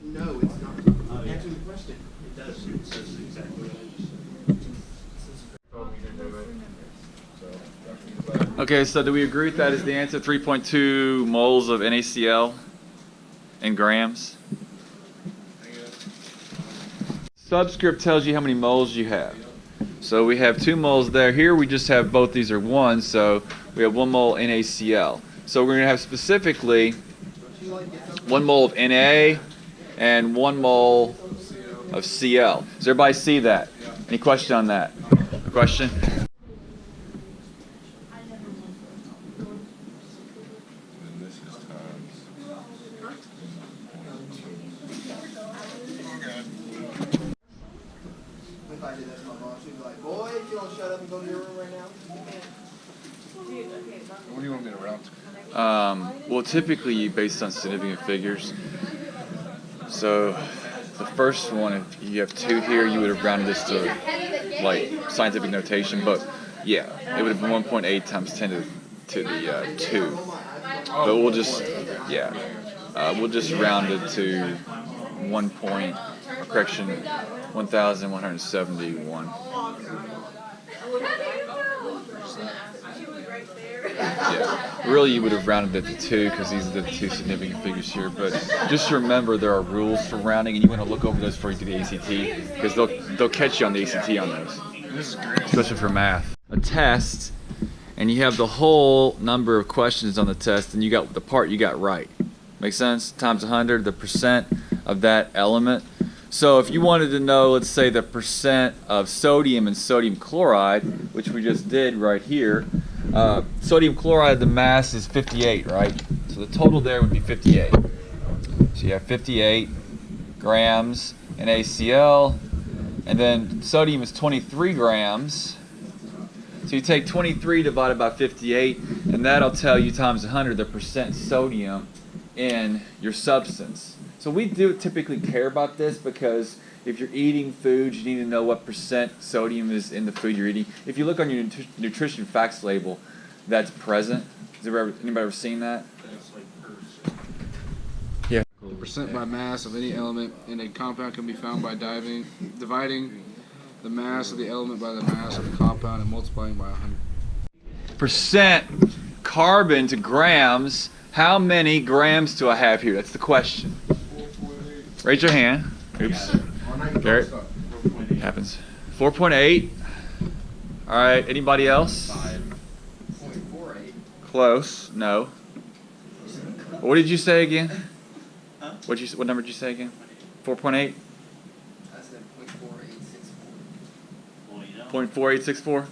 No, it's not. Answer the question. It does. It says exactly what I just said. Okay, so do we agree with that as the answer? 3.2 moles of NaCl in grams. Subscript tells you how many moles you have. So we have 2 moles there. Here we just have both these are 1, so we have 1 mole NaCl. So we're going to have specifically 1 mole of Na and 1 mole of Cl. Does everybody see that? Any question on that? A question? If I did that to my mom, she'd be like, boy, if you don't shut up and go to your room right now. What do you want me to round to? Well, typically based on significant figures. So the first one, if you have 2 here, you would have rounded this to like scientific notation, but yeah, it would have been 1.8 times 10 to the 2. But we'll just we'll just round it to 1,171. Yeah, really you would have rounded it to 2 because these are the 2 significant figures here. But just remember there are rules for rounding, and you want to look over those before you do the ACT because they'll catch you on the ACT on those, especially for math. A test, and you have the whole number of questions on the test, and you got the part you got right. Make sense? Times 100, the percent of that element. So if you wanted to know, let's say the percent of sodium and sodium chloride, which we just did right here. Sodium chloride, the mass is 58, right? So the total there would be 58. So you have 58 grams NaCl, and then sodium is 23 grams. So you take 23 divided by 58, and that'll tell you times 100 the percent sodium in your substance. So we do typically care about this because if you're eating food, you need to know what percent sodium is in the food you're eating. If you look on your nutrition facts label, that's present. Has anybody ever seen that? Yeah. The percent by mass of any element in a compound can be found by dividing the mass of the element by the mass of the compound and multiplying by 100. Percent carbon to grams. How many grams do I have here? That's the question. Raise your hand. Oops. Garrett. Happens. 4.8. All right. Anybody else? 5.48. Close. No. What did you say again? What number did you say again? 4.8? I said 0.4864. 0.4864?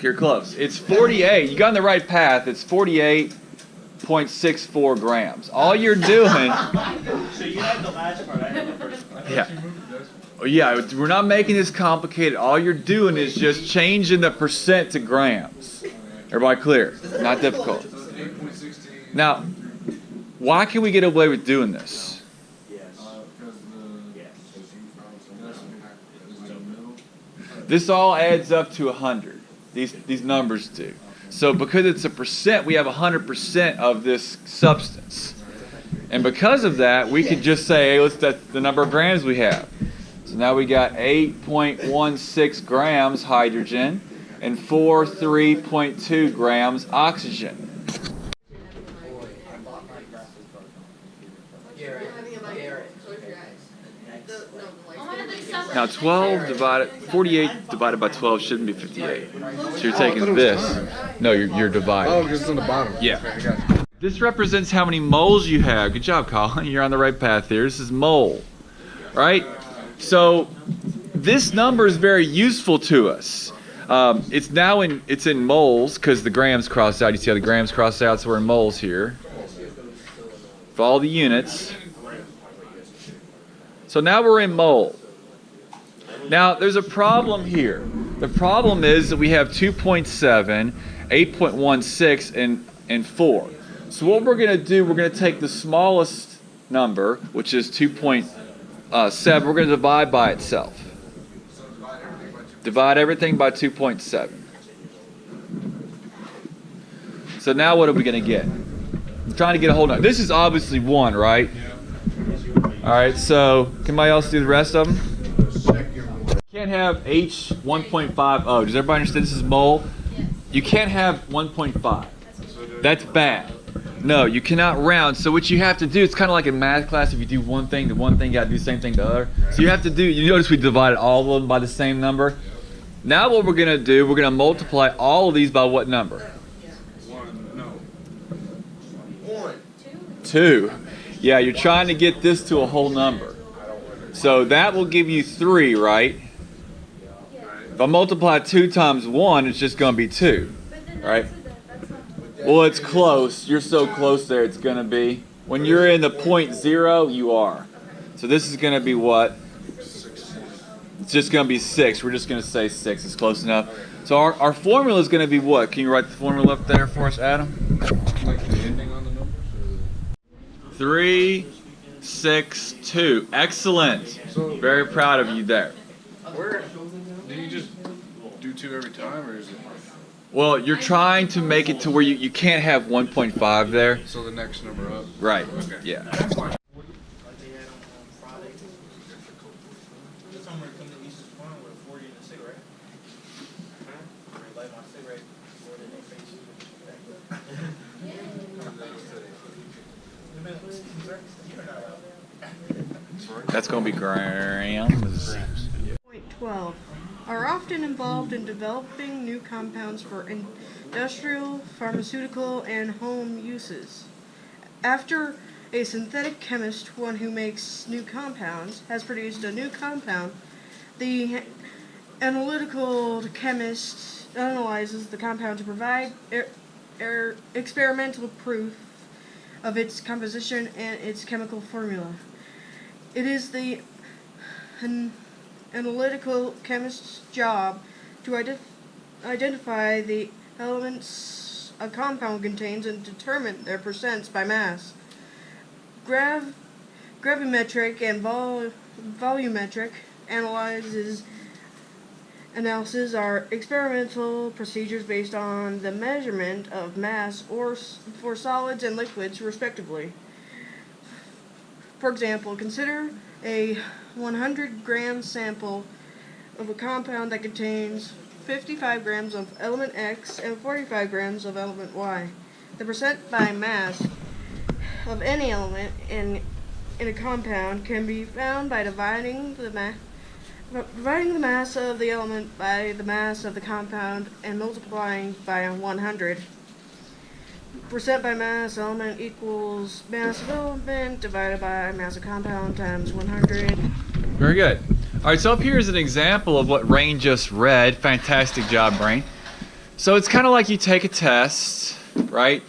You're close. It's 48. You got on the right path. It's 48.64 grams. All you're doing. So you had the last part. I had the first part. Yeah. Yeah, we're not making this complicated. All you're doing is just changing the percent to grams. Everybody clear? Not difficult. Now, why can we get away with doing this? Yes. Yes. This all adds up to 100. These numbers do. So because it's a percent, we have 100% of this substance. And because of that, we could just say, hey, that's the number of grams we have. So now we got 8.16 grams hydrogen and 3.2 grams oxygen. Now 48 divided by 12 shouldn't be 58. So you're taking this. No, you're dividing. Oh, because it's on the bottom. Yeah. Okay, I got you. This represents how many moles you have. Good job, Colin. You're on the right path here. This is mole, right? So this number is very useful to us. It's in moles because the grams cross out. You see how the grams cross out, so we're in moles here. Follow the units. So now we're in mole. Now there's a problem here. The problem is that we have 2.7, 8.16, and 4. So what we're going to do, we're going to take the smallest number, which is 2.7. We're going to divide by itself. Divide everything by 2.7. So now what are we going to get? I'm trying to get a hold of it. This is obviously 1, right? All right, so can anybody else do the rest of them? You can't have H 1.50. Does everybody understand this is mole? You can't have 1.5. That's bad. No, you cannot round. So what you have to do, it's kind of like in math class. If you do one thing to one thing, you got to do the same thing to the other. So you have to do, you notice we divided all of them by the same number. Now what we're going to do, we're going to multiply all of these by what number? 1. 2. Yeah, you're trying to get this to a whole number. So that will give you 3, right? If I multiply 2 times 1, it's just going to be 2, right? Well, it's close. You're so close there, it's going to be. When you're in the 0.0, you are. So this is going to be what? It's just going to be 6. We're just going to say 6. It's close enough. So our formula is going to be what? Can you write the formula up there for us, Adam? Like the ending on the numbers? 3, 6, 2. Excellent. Very proud of you there. Where? Do you just do 2 every time, or is it? Well, you're trying to make it to where you can't have 1.5 there. So the next number up. Right. Okay. Yeah. Like they had on Friday. Somewhere come to Easter Farm with a 40 and a cigarette. They light my cigarette more than they face you. That's going to be grams. Point 12 are often involved in developing new compounds for industrial, pharmaceutical, and home uses. After a synthetic chemist, one who makes new compounds, has produced a new compound, the analytical chemist analyzes the compound to provide experimental proof of its composition and its chemical formula. It is the analytical chemist's job to identify the elements a compound contains and determine their percents by mass. Gravimetric and volumetric analysis are experimental procedures based on the measurement of mass for solids and liquids, respectively. For example, consider a 100-gram sample of a compound that contains 55 grams of element X and 45 grams of element Y. The percent by mass of any element in a compound can be found by dividing the mass of the element by the mass of the compound and multiplying by 100. Percent by mass element equals mass of element divided by mass of compound times 100. Very good. All right, so up here is an example of what Rain just read. Fantastic job, Rain. So it's kind of like you take a test, right?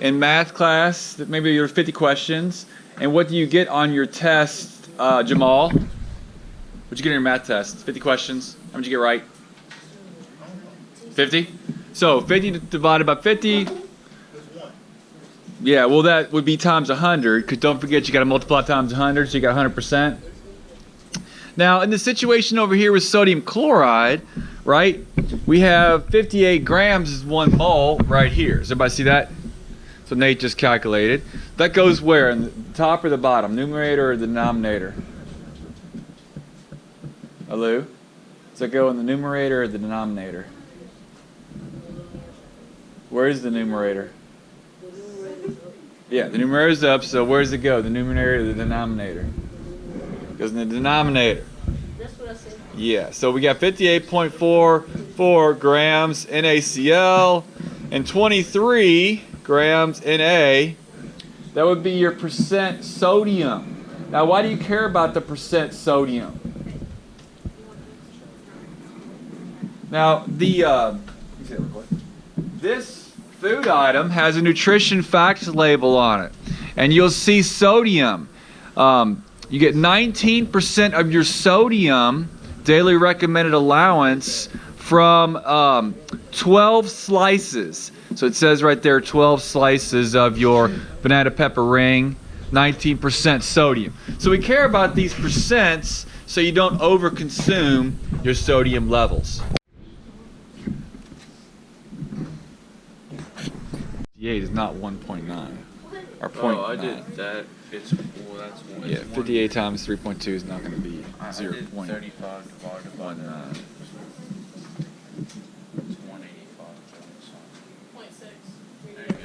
In math class, maybe there are 50 questions. And what do you get on your test, Jamal? What'd you get on your math test? 50 questions. How many did you get right? 50? So 50 divided by 50. Yeah, well that would be times 100, because don't forget you got to multiply times 100, so you got 100%. Now in the situation over here with sodium chloride, right, we have 58 grams is 1 mole right here. Does everybody see that? So Nate just calculated. That goes where? In the top or the bottom? Numerator or the denominator? Hello? Does that go in the numerator or the denominator? Where is the numerator? Yeah, the numerator is up, so where does it go? The numerator or the denominator? It goes in the denominator. That's what I said. Yeah, so we got 58.44 grams NaCl and 23 grams Na. That would be your percent sodium. Now, why do you care about the percent sodium? Now, this food item has a nutrition facts label on it, and you'll see sodium. You get 19% of your sodium daily recommended allowance from 12 slices. So it says right there 12 slices of your banana pepper ring, 19% sodium. So we care about these percents so you don't overconsume your sodium levels. 58 is not 1.9. or point. Oh, I did that. It's well, that's one. Yeah, 58 times 3.2 is not going to be I 0. did 35 divided by 9. It's 185. So. 0.6. There you go.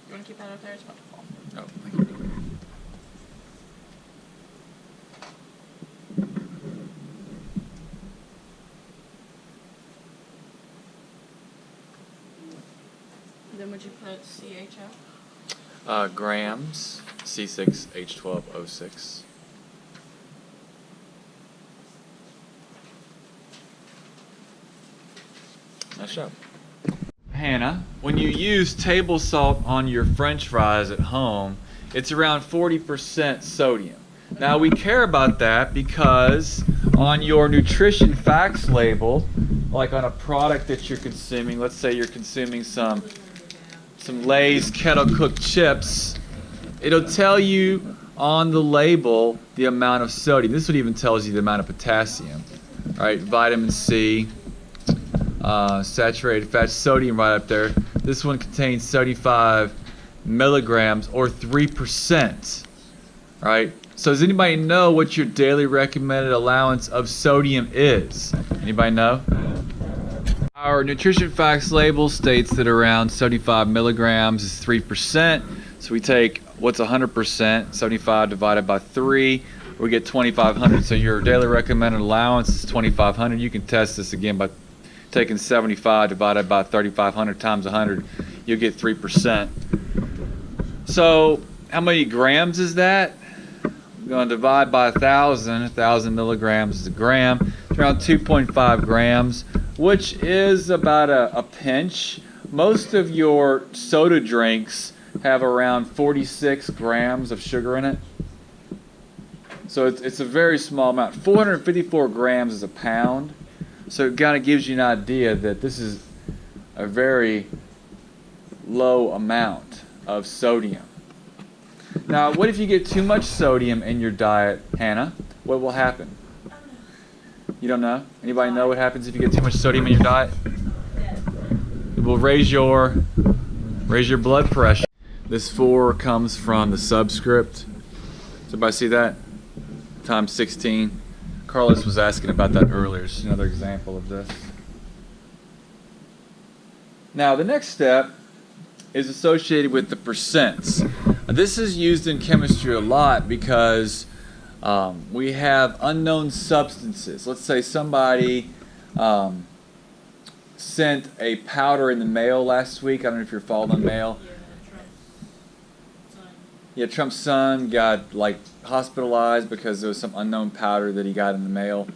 You want to keep that up there? It's about to fall. Oh, thank you. Then would you put CHO? Grams, C6H12O6. Nice job. Hannah, when you use table salt on your French fries at home, it's around 40% sodium. Now we care about that because on your nutrition facts label, like on a product that you're consuming, let's say you're consuming some Lay's kettle cooked chips, it'll tell you on the label the amount of sodium. This one even tells you the amount of potassium, right? Vitamin C, saturated fat, sodium right up there. This one contains 75 milligrams or 3%, right? So does anybody know what your daily recommended allowance of sodium is? Anybody know? Our nutrition facts label states that around 75 milligrams is 3%. So we take what's 100%, 75 divided by 3, we get 2,500. So your daily recommended allowance is 2,500. You can test this again by taking 75 divided by 3,500 times 100. You'll get 3%. So how many grams is that? We're going to divide by 1,000. 1,000 milligrams is a gram. It's around 2.5 grams, which is about a pinch. Most of your soda drinks have around 46 grams of sugar in it. So it's a very small amount. 454 grams is a pound. So it kind of gives you an idea that this is a very low amount of sodium. Now, what if you get too much sodium in your diet, Hannah? What will happen? You don't know? Anybody know what happens if you get too much sodium in your diet? It will raise your blood pressure. This 4 comes from the subscript. Does everybody see that? Times 16. Carlos was asking about that earlier. Just another example of this. Now, the next step is associated with the percents. This is used in chemistry a lot because we have unknown substances. Let's say somebody sent a powder in the mail last week. I don't know if you're following the mail. Yeah, Trump's son got like hospitalized because there was some unknown powder that he got in the mail.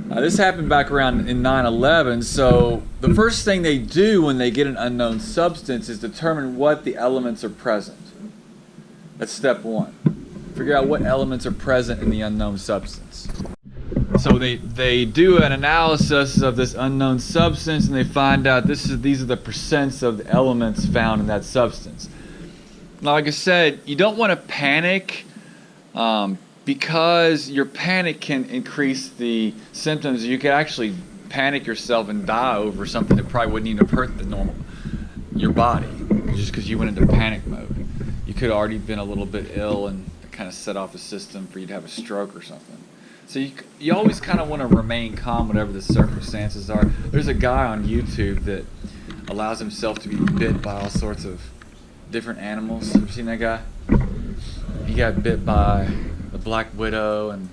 This happened back around in 9/11. So the first thing they do when they get an unknown substance is determine what the elements are present. That's step 1. Figure out what elements are present in the unknown substance. So they do an analysis of this unknown substance and they find out these are the percents of the elements found in that substance. Now, like I said, you don't want to panic because your panic can increase the symptoms. You could actually panic yourself and die over something that probably wouldn't even have hurt your body just because you went into panic mode. You could have already been a little bit ill and kind of set off the system for you to have a stroke or something. So you always kind of want to remain calm whatever the circumstances are. There's a guy on YouTube that allows himself to be bit by all sorts of different animals. Have you seen that guy? He got bit by the black widow and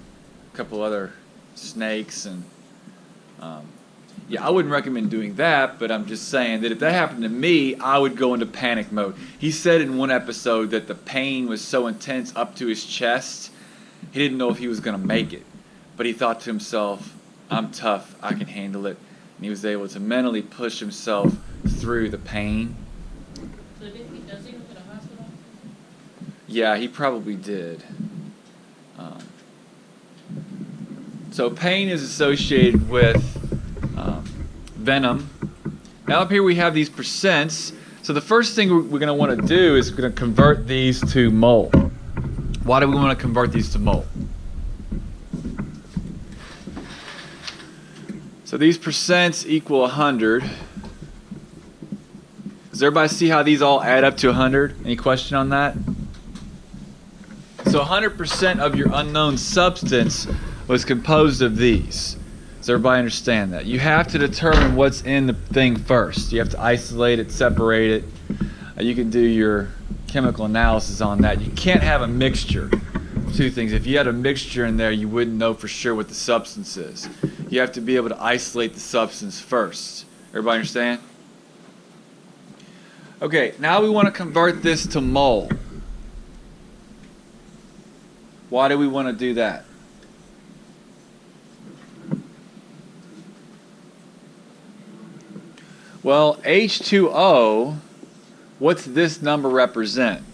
a couple other snakes, and yeah, I wouldn't recommend doing that, but I'm just saying that if that happened to me, I would go into panic mode. He said in one episode that the pain was so intense up to his chest, he didn't know if he was going to make it. But he thought to himself, I'm tough, I can handle it. And he was able to mentally push himself through the pain. So does he go to the hospital? Yeah, he probably did. So pain is associated with venom. Now up here we have these percents. So the first thing we're going to want to do is we're going to convert these to mole. Why do we want to convert these to mole? So these percents equal 100. Does everybody see how these all add up to 100? Any question on that? So 100% of your unknown substance was composed of these. Does everybody understand that? You have to determine what's in the thing first. You have to isolate it, separate it. You can do your chemical analysis on that. You can't have a mixture of two things. If you had a mixture in there, you wouldn't know for sure what the substance is. You have to be able to isolate the substance first. Everybody understand? Okay, now we want to convert this to mole. Why do we want to do that? Well, H2O, what's this number represent?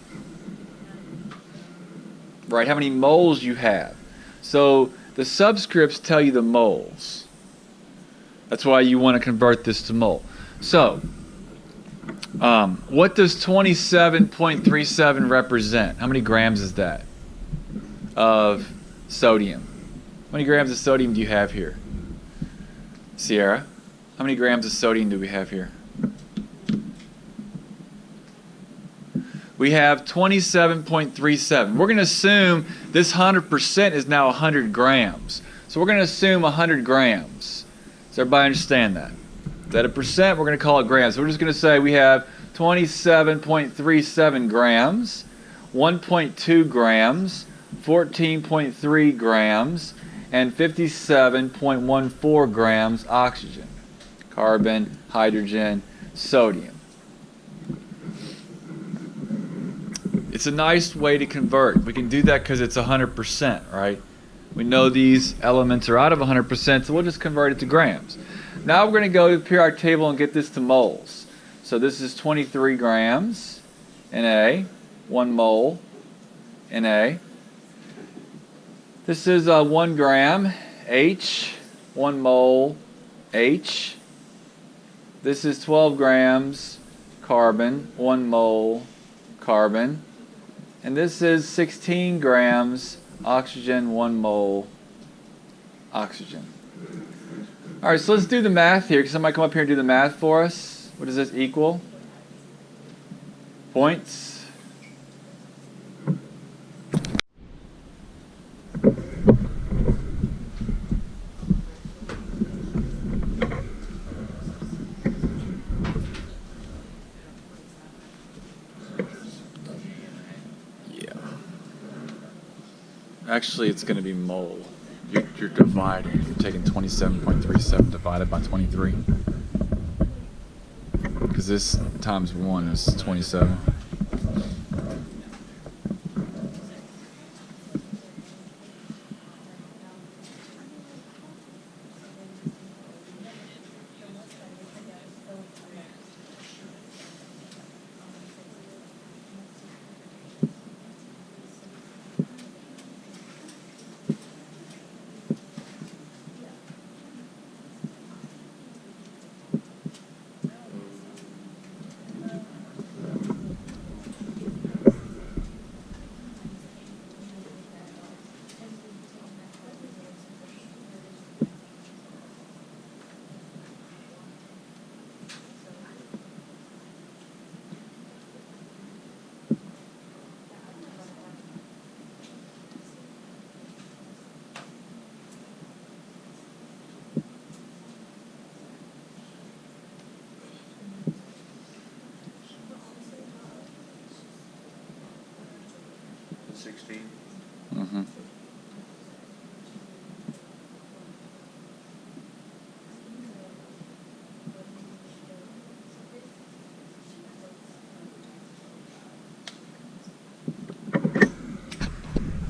Right, how many moles you have. So the subscripts tell you the moles. That's why you want to convert this to mole. So, what does 27.37 represent? How many grams is that of sodium? How many grams of sodium do you have here? Sierra? How many grams of sodium do we have here? We have 27.37. We're going to assume this 100% is now 100 grams. So we're going to assume 100 grams. Does everybody understand that? Is that a percent? We're going to call it grams. So we're just going to say we have 27.37 grams, 1.2 grams, 14.3 grams, and 57.14 grams oxygen. Carbon, hydrogen, sodium. It's a nice way to convert. We can do that because it's 100%, right? We know these elements are out of 100%, so we'll just convert it to grams. Now we're going to go to the periodic table and get this to moles. So this is 23 grams Na, 1 mole Na. This is 1 gram H, 1 mole H. This is 12 grams carbon, 1 mole carbon. And this is 16 grams oxygen, 1 mole oxygen. All right, so let's do the math here. Can somebody come up here and do the math for us? What does this equal? Points? Actually, it's going to be mole. You're dividing. You're taking 27.37 divided by 23. Because this times 1 is 27. Mm-hmm.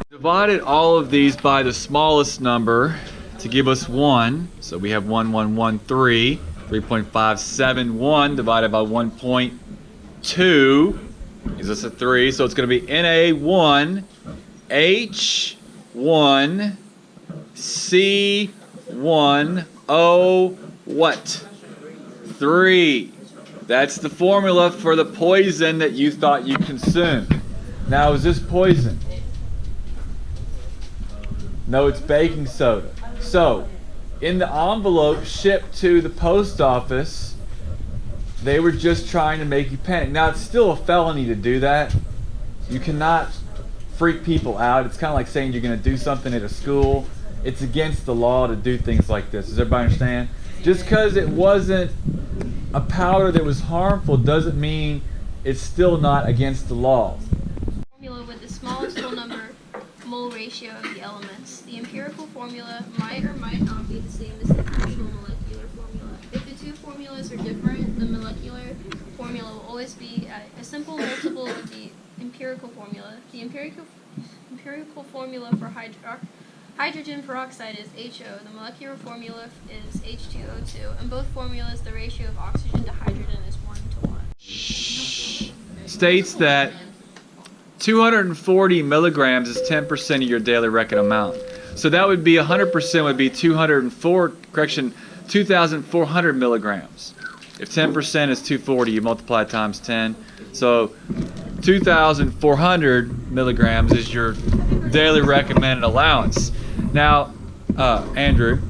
Divided all of these by the smallest number to give us 1. So we have 1113, 3.571 divided by 1.2 gives us a 3. So it's going to be Na1, H1, C1, O what? 3. That's the formula for the poison that you thought you consumed. Now, is this poison? No, it's baking soda. So, in the envelope shipped to the post office, they were just trying to make you panic. Now, it's still a felony to do that. You cannot freak people out. It's kind of like saying you're going to do something at a school. It's against the law to do things like this. Does everybody understand? Just because it wasn't a powder that was harmful doesn't mean it's still not against the law. Formula with the smallest whole number mole ratio of the elements. The empirical formula might or might not be the same as the actual molecular formula. If the two formulas are different, the molecular formula will always be a simple multiple of the empirical formula. The empirical formula for hydrogen peroxide is HO. The molecular formula is H2O2. In both formulas, the ratio of oxygen to hydrogen is 1:1. States that 240 milligrams is 10% of your daily reckoned amount. So that would be 100% would be 2,400 milligrams. If 10% is 240, you multiply it times 10. So 2,400 milligrams is your daily recommended allowance. Now, Andrew,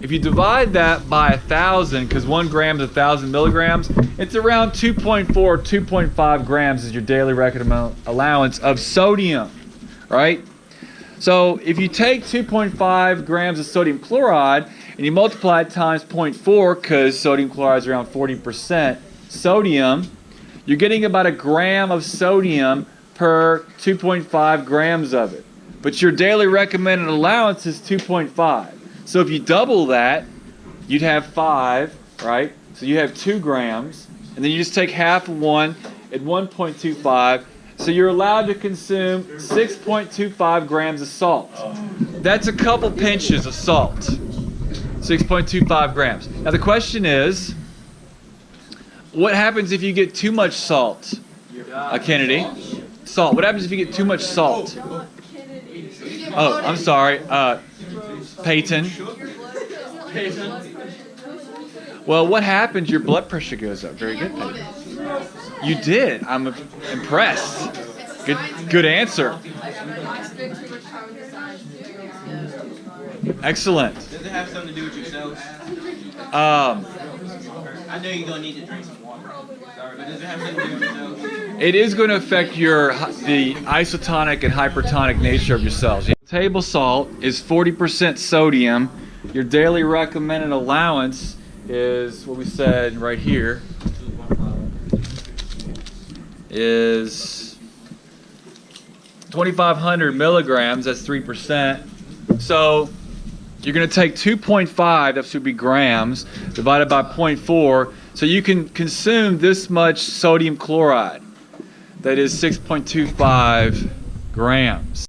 if you divide that by 1,000, because 1 gram is 1,000 milligrams, it's around 2.4 or 2.5 grams is your daily recommended allowance of sodium, right? So if you take 2.5 grams of sodium chloride and you multiply it times 0.4, because sodium chloride is around 40% sodium, you're getting about 1 gram of sodium per 2.5 grams of it. But your daily recommended allowance is 2.5. So if you double that, you'd have 5, right? So you have 2 grams, and then you just take half of 1 at 1.25. So you're allowed to consume 6.25 grams of salt. That's a couple pinches of salt. 6.25 grams. Now the question is, what happens if you get too much salt? Kennedy? Salt. What happens if you get too much salt? Oh, I'm sorry. Peyton. Well, what happens? Your blood pressure goes up. Very good, Peyton. You did. I'm impressed. Good answer. Excellent. Does it have something to do with your cells? I know you're going to need to drink some water. Sorry, but does it have something to do with your cells? It is going to affect the isotonic and hypertonic nature of your cells. Table salt is 40% sodium. Your daily recommended allowance is what we said right here is 2,500 milligrams. That's 3%. So you're going to take 2.5, that should be grams, divided by 0.4. So you can consume this much sodium chloride. That is 6.25 grams.